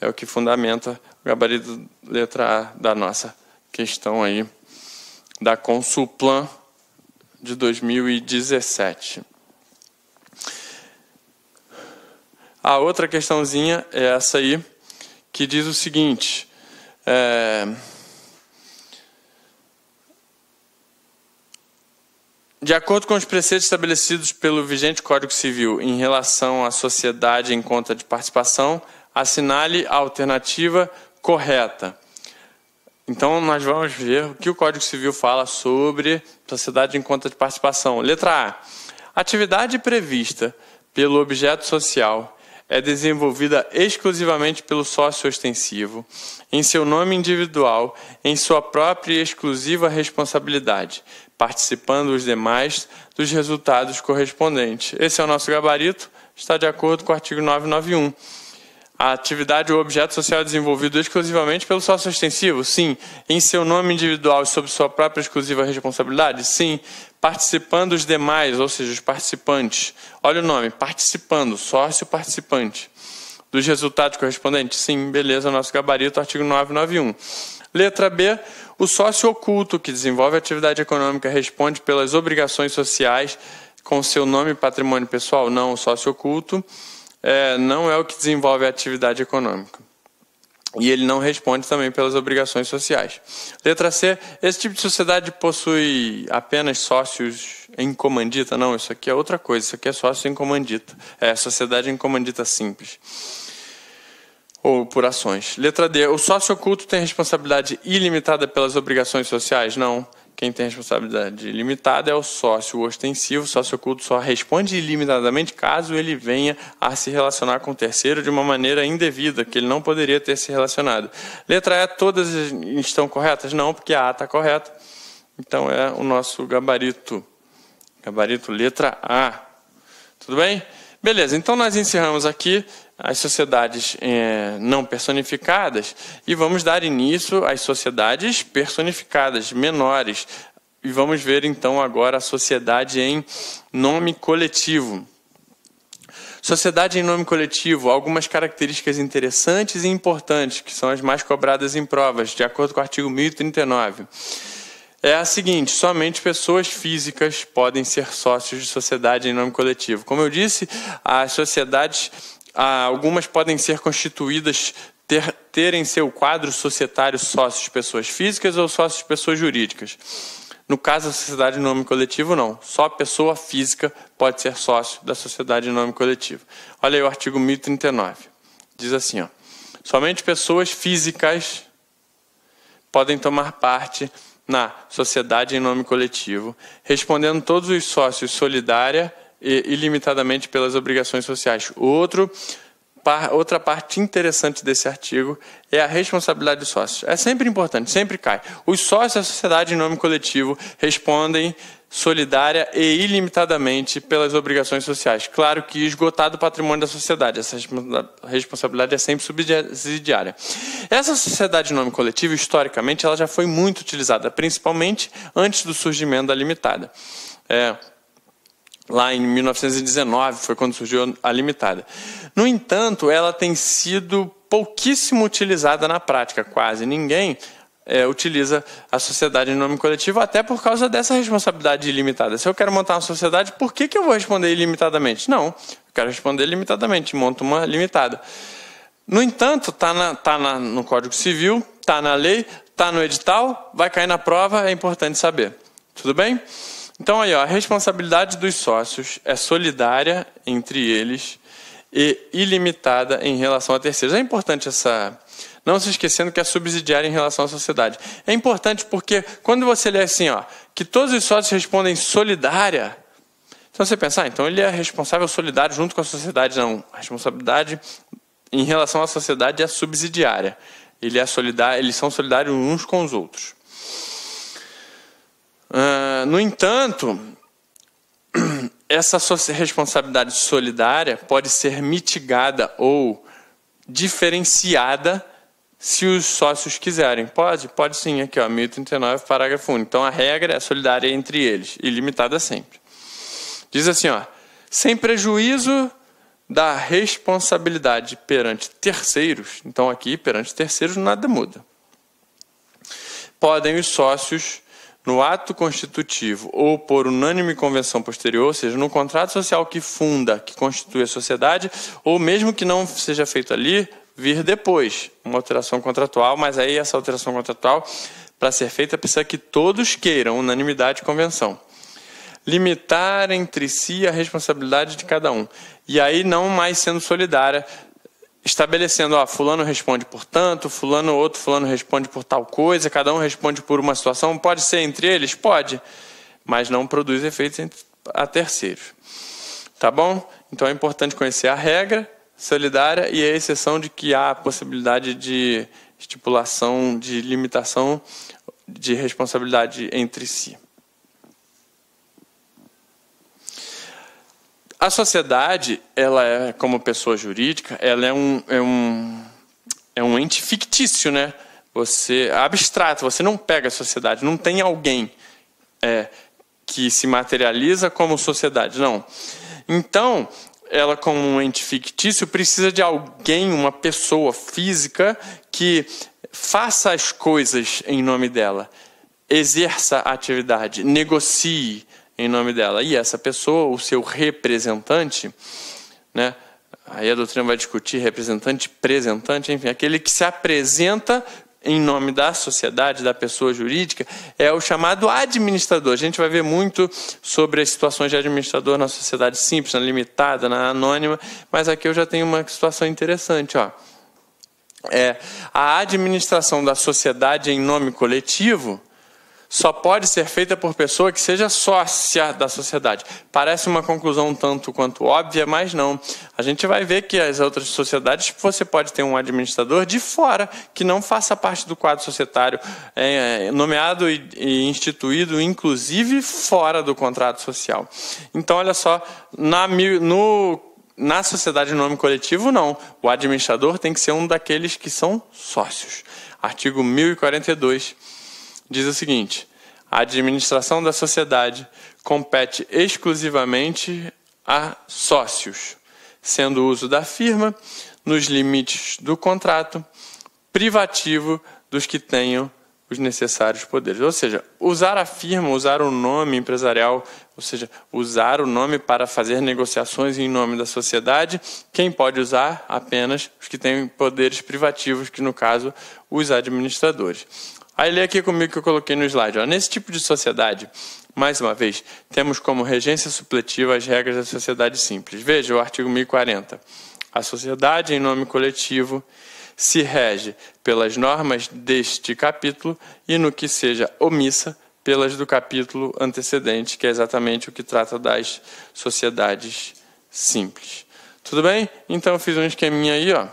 é o que fundamenta o gabarito letra A da nossa questão aí, da Consulplan de 2017. A outra questãozinha é essa aí, que diz o seguinte: de acordo com os preceitos estabelecidos pelo vigente Código Civil em relação à sociedade em conta de participação, assinale a alternativa correta. Então, nós vamos ver o que o Código Civil fala sobre sociedade em conta de participação. Letra A. Atividade prevista pelo objeto social é desenvolvida exclusivamente pelo sócio ostensivo, em seu nome individual, em sua própria e exclusiva responsabilidade, participando os demais dos resultados correspondentes. Esse é o nosso gabarito, está de acordo com o artigo 991. A atividade ou objeto social é desenvolvido exclusivamente pelo sócio ostensivo? Sim. Em seu nome individual e sob sua própria exclusiva responsabilidade? Sim. Participando os demais, ou seja, os participantes. Olha o nome, participando, sócio participante. Dos resultados correspondentes? Sim, beleza, nosso gabarito, artigo 991. Letra B, o sócio oculto que desenvolve atividade econômica responde pelas obrigações sociais com seu nome e patrimônio pessoal? Não, o sócio oculto não é o que desenvolve a atividade econômica. E ele não responde também pelas obrigações sociais. Letra C, esse tipo de sociedade possui apenas sócios em comandita? Não, isso aqui é outra coisa, isso aqui é sócio em comandita. É sociedade em comandita simples. Ou por ações. Letra D, o sócio oculto tem responsabilidade ilimitada pelas obrigações sociais? Não. Quem tem responsabilidade limitada é o sócio ostensivo. O sócio oculto só responde ilimitadamente caso ele venha a se relacionar com o terceiro de uma maneira indevida, que ele não poderia ter se relacionado. Letra E, todas estão corretas? Não, porque a A está correta. Então é o nosso gabarito. Gabarito letra A. Tudo bem? Beleza, então nós encerramos aqui as sociedades não personificadas e vamos dar início às sociedades personificadas, menores. E vamos ver então agora a sociedade em nome coletivo. Sociedade em nome coletivo, algumas características interessantes e importantes, que são as mais cobradas em provas, de acordo com o artigo 1039. é a seguinte: somente pessoas físicas podem ser sócios de sociedade em nome coletivo. Como eu disse, as sociedades, algumas podem ser constituídas, ter em seu quadro societário sócios pessoas físicas ou sócios pessoas jurídicas. No caso da sociedade em nome coletivo, não. Só pessoa física pode ser sócio da sociedade em nome coletivo. Olha aí o artigo 1039. Diz assim, ó: somente pessoas físicas podem tomar parte na sociedade em nome coletivo, respondendo todos os sócios solidária e ilimitadamente pelas obrigações sociais. Outra parte interessante desse artigo é a responsabilidade dos sócios. É sempre importante, sempre cai. Os sócios da sociedade em nome coletivo respondem solidária e ilimitadamente pelas obrigações sociais. Claro que esgotado o patrimônio da sociedade, essa responsabilidade é sempre subsidiária. Essa sociedade em nome coletivo, historicamente, ela já foi muito utilizada, principalmente antes do surgimento da limitada. Lá em 1919 foi quando surgiu a limitada. No entanto, ela tem sido pouquíssimo utilizada na prática, quase ninguém utiliza a sociedade em nome coletivo, até por causa dessa responsabilidade ilimitada. Se eu quero montar uma sociedade, por que eu vou responder ilimitadamente? Não, eu quero responder limitadamente, monto uma limitada. No entanto, está no Código Civil, está na lei, está no edital, vai cair na prova, é importante saber. Tudo bem? Então, aí, ó, a responsabilidade dos sócios é solidária entre eles e ilimitada em relação a terceiros. É importante não se esquecendo que é subsidiária em relação à sociedade. É importante porque quando você lê assim, ó, que todos os sócios respondem solidária, então você pensa, então ele é responsável solidário junto com a sociedade. Não, a responsabilidade em relação à sociedade é subsidiária. Eles são solidários uns com os outros. No entanto, essa responsabilidade solidária pode ser mitigada ou diferenciada se os sócios quiserem. Pode sim, aqui, ó, 1039, parágrafo único. Então, a regra é solidária entre eles, ilimitada sempre. Diz assim, ó: sem prejuízo da responsabilidade perante terceiros, então aqui, perante terceiros, nada muda. Podem os sócios, no ato constitutivo ou por unânime convenção posterior, ou seja, no contrato social que constitui a sociedade, ou mesmo que não seja feito ali, vir depois, uma alteração contratual, mas aí essa alteração contratual, para ser feita, precisa que todos queiram, unanimidade e convenção. Limitar entre si a responsabilidade de cada um. E aí não mais sendo solidária, estabelecendo, ó, fulano responde por tanto, fulano responde por tal coisa, cada um responde por uma situação. Pode ser entre eles? Pode, mas não produz efeitos a terceiros. Tá bom? Então é importante conhecer a regra solidária e a exceção de que há a possibilidade de estipulação, de limitação de responsabilidade entre si. A sociedade, ela é, como pessoa jurídica, ela é um ente fictício, né? Abstrato, você não pega a sociedade, não tem alguém que se materializa como sociedade, não. Então, ela como um ente fictício precisa de alguém, uma pessoa física que faça as coisas em nome dela, exerça a atividade, negocie em nome dela. E essa pessoa, o seu representante, né? Aí a doutrina vai discutir representante, presentante, enfim, aquele que se apresenta em nome da sociedade, da pessoa jurídica, é o chamado administrador. A gente vai ver muito sobre as situações de administrador na sociedade simples, na limitada, na anônima, mas aqui eu já tenho uma situação interessante, ó. A administração da sociedade em nome coletivo só pode ser feita por pessoa que seja sócia da sociedade. Parece uma conclusão um tanto quanto óbvia, mas não. A gente vai ver que as outras sociedades, você pode ter um administrador de fora, que não faça parte do quadro societário, nomeado e instituído, inclusive, fora do contrato social. Então, olha só, na sociedade em nome coletivo, não. O administrador tem que ser um daqueles que são sócios. Artigo 1042. Diz o seguinte: a administração da sociedade compete exclusivamente a sócios, sendo o uso da firma, nos limites do contrato, privativo dos que tenham os necessários poderes. Ou seja, usar a firma, usar o nome empresarial, ou seja, usar o nome para fazer negociações em nome da sociedade, quem pode usar? Apenas os que têm poderes privativos, que no caso, os administradores. Aí lê aqui comigo que eu coloquei no slide. Ó. Nesse tipo de sociedade, mais uma vez, temos como regência supletiva as regras da sociedade simples. Veja o artigo 1040. A sociedade em nome coletivo se rege pelas normas deste capítulo e, no que seja omissa, pelas do capítulo antecedente, que é exatamente o que trata das sociedades simples. Tudo bem? Então eu fiz um esqueminha aí, ó.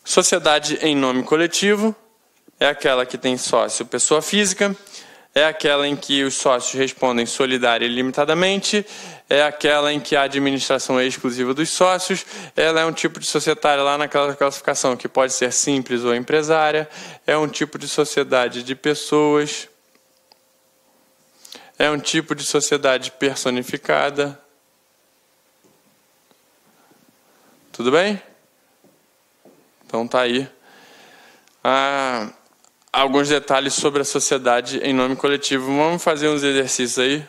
Sociedade em nome coletivo é aquela que tem sócio pessoa física, é aquela em que os sócios respondem solidária e limitadamente, é aquela em que a administração é exclusiva dos sócios, ela é um tipo de societária lá naquela classificação que pode ser simples ou empresária, é um tipo de sociedade de pessoas, é um tipo de sociedade personificada. Tudo bem? Então tá aí. Alguns detalhes sobre a sociedade em nome coletivo. Vamos fazer uns exercícios aí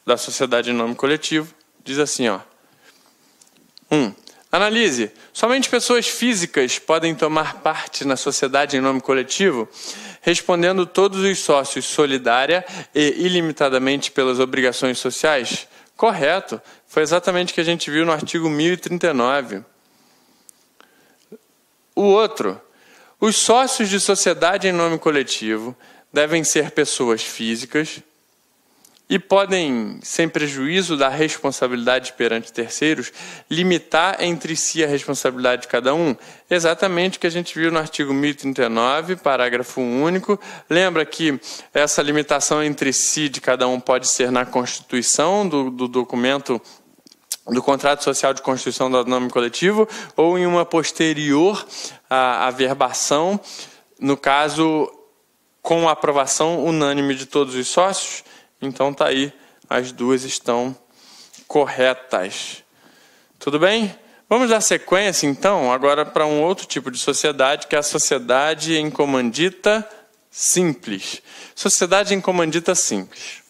da sociedade em nome coletivo. Diz assim, ó. 1. Analise. Somente pessoas físicas podem tomar parte na sociedade em nome coletivo, respondendo todos os sócios solidária e ilimitadamente pelas obrigações sociais? Correto. Foi exatamente o que a gente viu no artigo 1039. O outro. Os sócios de sociedade em nome coletivo devem ser pessoas físicas e podem, sem prejuízo da responsabilidade perante terceiros, limitar entre si a responsabilidade de cada um. Exatamente o que a gente viu no artigo 1039, parágrafo único. Lembra que essa limitação entre si de cada um pode ser na constituição do documento do contrato social de constituição do nome coletivo ou em uma posterior averbação, no caso, com a aprovação unânime de todos os sócios. Então tá aí, as duas estão corretas. Tudo bem? Vamos dar sequência, então, agora para um outro tipo de sociedade, que é a sociedade em comandita simples. Sociedade em comandita simples.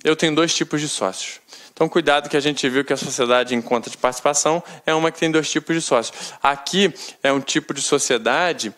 Eu tenho dois tipos de sócios. Então, cuidado que a gente viu que a sociedade em conta de participação é uma que tem dois tipos de sócios. Aqui é um tipo de sociedade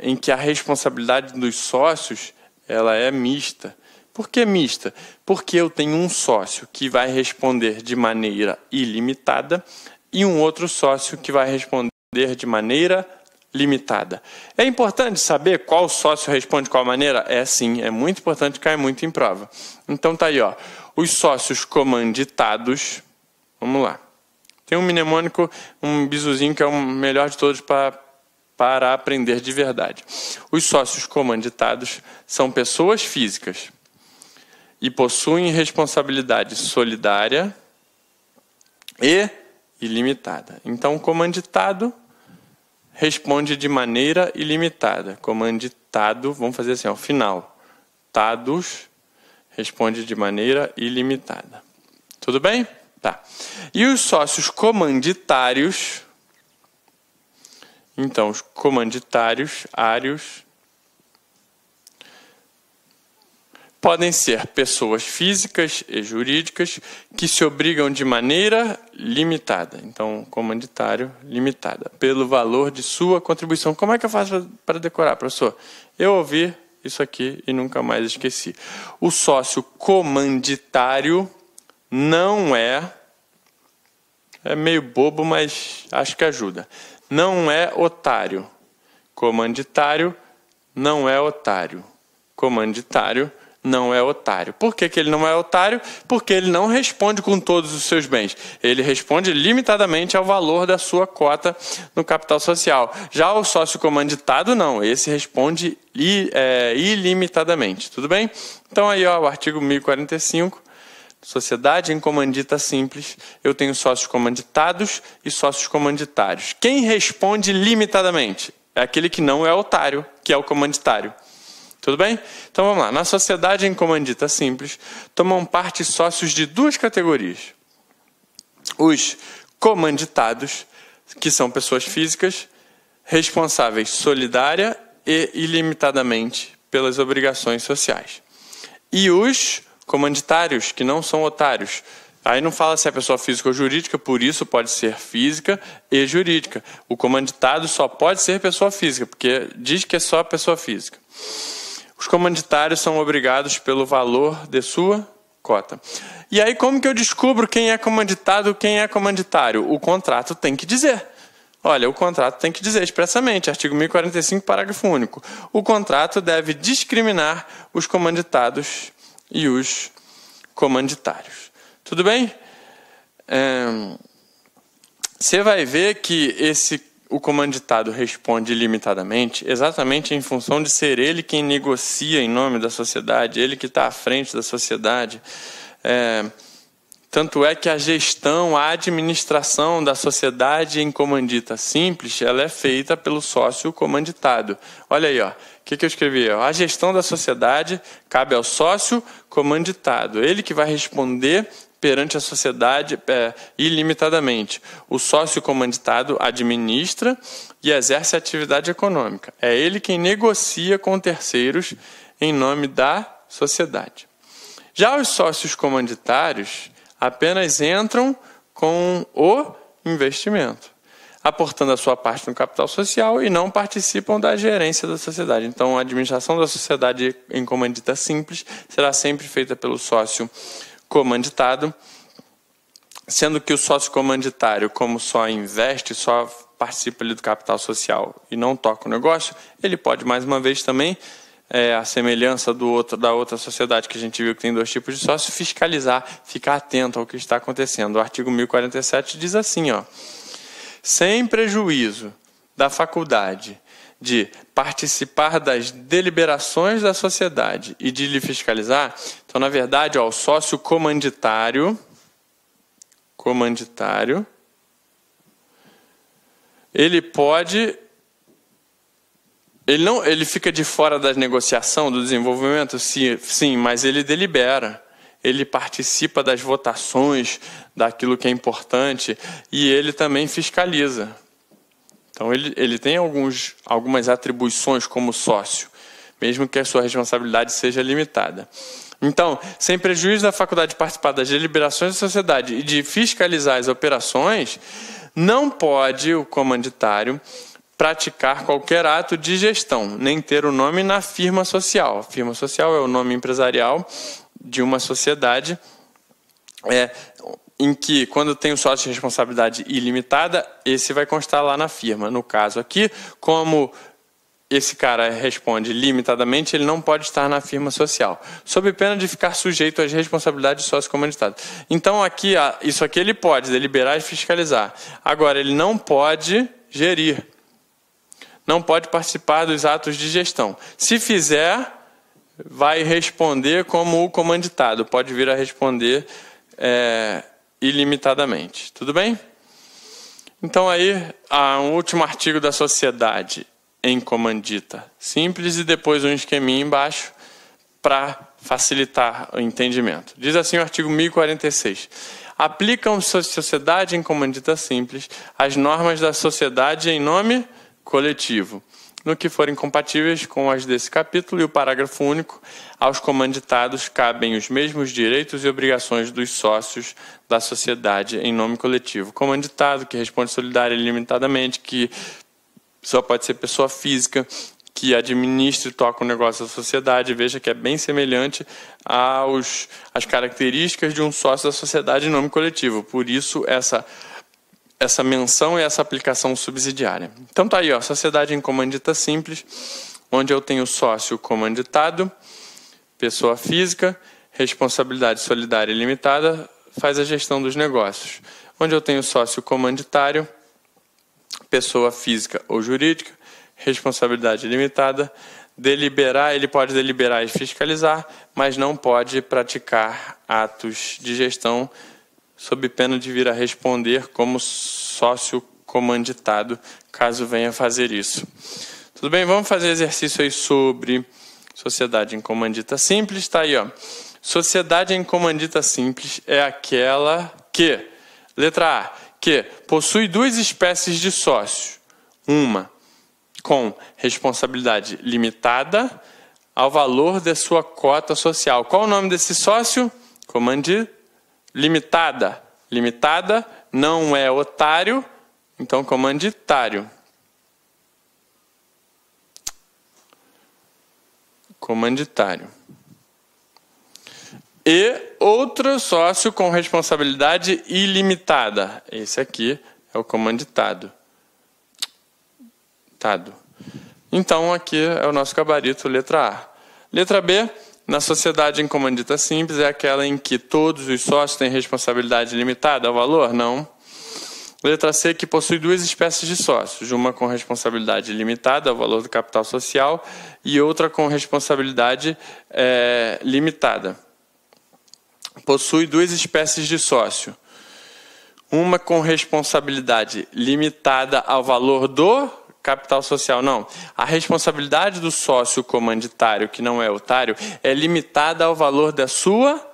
em que a responsabilidade dos sócios ela é mista. Por que mista? Porque eu tenho um sócio que vai responder de maneira ilimitada e um outro sócio que vai responder de maneira limitada. É importante saber qual sócio responde de qual maneira? É sim, é muito importante, cai muito em prova. Então tá aí, ó. Os sócios comanditados, vamos lá. Tem um mnemônico, um bizuzinho que é o melhor de todos para aprender de verdade. Os sócios comanditados são pessoas físicas e possuem responsabilidade solidária e ilimitada. Então, o comanditado responde de maneira ilimitada. Comanditado, vamos fazer assim, ao final. Tados responde de maneira ilimitada. Tudo bem? Tá. E os sócios comanditários, então, os comanditários, áreos, podem ser pessoas físicas e jurídicas que se obrigam de maneira limitada. Então, comanditário, limitada, pelo valor de sua contribuição. Como é que eu faço para decorar, professor? Eu ouvi isso aqui e nunca mais esqueci. O sócio comanditário não é meio bobo, mas acho que ajuda. Não é otário. Comanditário não é otário. Comanditário não é otário. Por que ele não é otário? Porque ele não responde com todos os seus bens. Ele responde limitadamente ao valor da sua cota no capital social. Já o sócio comanditado, não. Esse responde ilimitadamente. Tudo bem? Então, aí, ó, o artigo 1045, sociedade em comandita simples. Eu tenho sócios comanditados e sócios comanditários. Quem responde limitadamente? É aquele que não é otário, que é o comanditário. Tudo bem? Então vamos lá. Na sociedade em comandita simples, tomam parte sócios de duas categorias. Os comanditados que são pessoas físicas responsáveis solidária e ilimitadamente pelas obrigações sociais. E os comanditários, que não são otários. Aí não fala se é pessoa física ou jurídica, por isso pode ser física e jurídica. O comanditado só pode ser pessoa física, porque diz que é só pessoa física. Os comanditários são obrigados pelo valor de sua cota. E aí como que eu descubro quem é comanditado e quem é comanditário? O contrato tem que dizer. Olha, o contrato tem que dizer expressamente, artigo 1045, parágrafo único. O contrato deve discriminar os comanditados e os comanditários. Tudo bem? Você vai ver que o comanditado responde ilimitadamente exatamente em função de ser ele quem negocia em nome da sociedade, ele que está à frente da sociedade. Tanto é que a gestão, a administração da sociedade em comandita simples, ela é feita pelo sócio comanditado. Olha aí, ó, o que eu escrevi? A gestão da sociedade cabe ao sócio comanditado. Ele que vai responder perante a sociedade ilimitadamente. O sócio comanditado administra e exerce a atividade econômica. É ele quem negocia com terceiros em nome da sociedade. Já os sócios comanditários apenas entram com o investimento, aportando a sua parte no capital social e não participam da gerência da sociedade. Então, a administração da sociedade em comandita simples será sempre feita pelo sócio comanditado, sendo que o sócio comanditário, como só investe, só participa ali do capital social e não toca o negócio, ele pode, mais uma vez, também a semelhança da outra sociedade que a gente viu que tem dois tipos de sócio, fiscalizar, ficar atento ao que está acontecendo. O artigo 1047 diz assim, ó, sem prejuízo da faculdade de participar das deliberações da sociedade e de lhe fiscalizar. Então, na verdade, ó, o sócio comanditário, ele pode... Ele fica de fora da negociação, do desenvolvimento? Sim, mas ele delibera. Ele participa das votações, daquilo que é importante, e ele também fiscaliza. Então, ele tem algumas atribuições como sócio, mesmo que a sua responsabilidade seja limitada. Então, sem prejuízo da faculdade de participar das deliberações da sociedade e de fiscalizar as operações, não pode o comanditário praticar qualquer ato de gestão, nem ter o nome na firma social. A firma social é o nome empresarial de uma sociedade em que, quando tem o sócio de responsabilidade ilimitada, esse vai constar lá na firma. No caso aqui, como esse cara responde limitadamente, ele não pode estar na firma social, sob pena de ficar sujeito às responsabilidades de sócio comanditado. Então, aqui, isso aqui ele pode deliberar e fiscalizar. Agora, ele não pode gerir. Não pode participar dos atos de gestão. Se fizer, vai responder como o comanditado. Pode vir a responder ilimitadamente. Tudo bem? Então, aí, um último artigo da sociedade em comandita simples e depois um esqueminha embaixo para facilitar o entendimento. Diz assim o artigo 1046. Aplicam-se à sociedade em comandita simples as normas da sociedade em nome coletivo, no que forem compatíveis com as desse capítulo, e o parágrafo único, aos comanditados cabem os mesmos direitos e obrigações dos sócios da sociedade em nome coletivo. Comanditado, que responde solidário e ilimitadamente, que só pode ser pessoa física, que administra e toca o negócio da sociedade. Veja que é bem semelhante às características de um sócio da sociedade em nome coletivo. Por isso, essa menção e essa aplicação subsidiária. Então tá aí, ó, sociedade em comandita simples, onde eu tenho sócio comanditado, pessoa física, responsabilidade solidária ilimitada, faz a gestão dos negócios. Onde eu tenho sócio comanditário, pessoa física ou jurídica, responsabilidade ilimitada, deliberar, ele pode deliberar e fiscalizar, mas não pode praticar atos de gestão sob pena de vir a responder como sócio comanditado, caso venha fazer isso. Tudo bem? Vamos fazer exercício aí sobre sociedade em comandita simples. Está aí, ó. Sociedade em comandita simples é aquela que, letra A, que possui duas espécies de sócios. Uma com responsabilidade limitada ao valor de sua cota social. Qual o nome desse sócio? Comandita limitada. Limitada não é otário, então comanditário. Comanditário. E outro sócio com responsabilidade ilimitada. Esse aqui é o comanditado. Então, aqui é o nosso gabarito, letra A. Letra B, na sociedade em comandita simples, é aquela em que todos os sócios têm responsabilidade limitada ao valor? Não. Letra C, que possui duas espécies de sócios, uma com responsabilidade limitada ao valor do capital social e outra com responsabilidade limitada. Possui duas espécies de sócio, uma com responsabilidade limitada ao valor do capital social. Não, a responsabilidade do sócio comanditário, que não é otário, é limitada ao valor da sua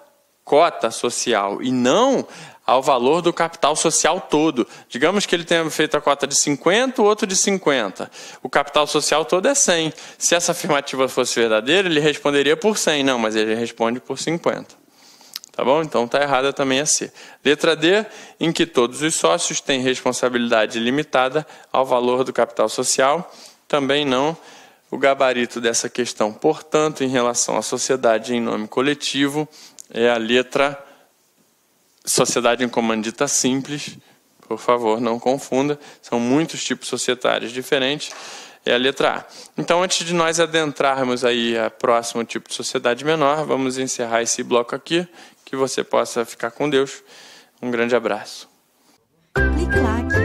cota social e não ao valor do capital social todo. Digamos que ele tenha feito a cota de 50, o outro de 50. O capital social todo é 100. Se essa afirmativa fosse verdadeira, ele responderia por 100. Não, mas ele responde por 50. Tá bom? Então está errada também a C. Letra D, em que todos os sócios têm responsabilidade limitada ao valor do capital social. Também não. O gabarito dessa questão, portanto, em relação à sociedade em nome coletivo, é a letra sociedade em comandita simples. Por favor, não confunda. São muitos tipos societários diferentes. É a letra A. Então, antes de nós adentrarmos aí a próximo tipo de sociedade menor, vamos encerrar esse bloco aqui. Que você possa ficar com Deus. Um grande abraço. Clique lá.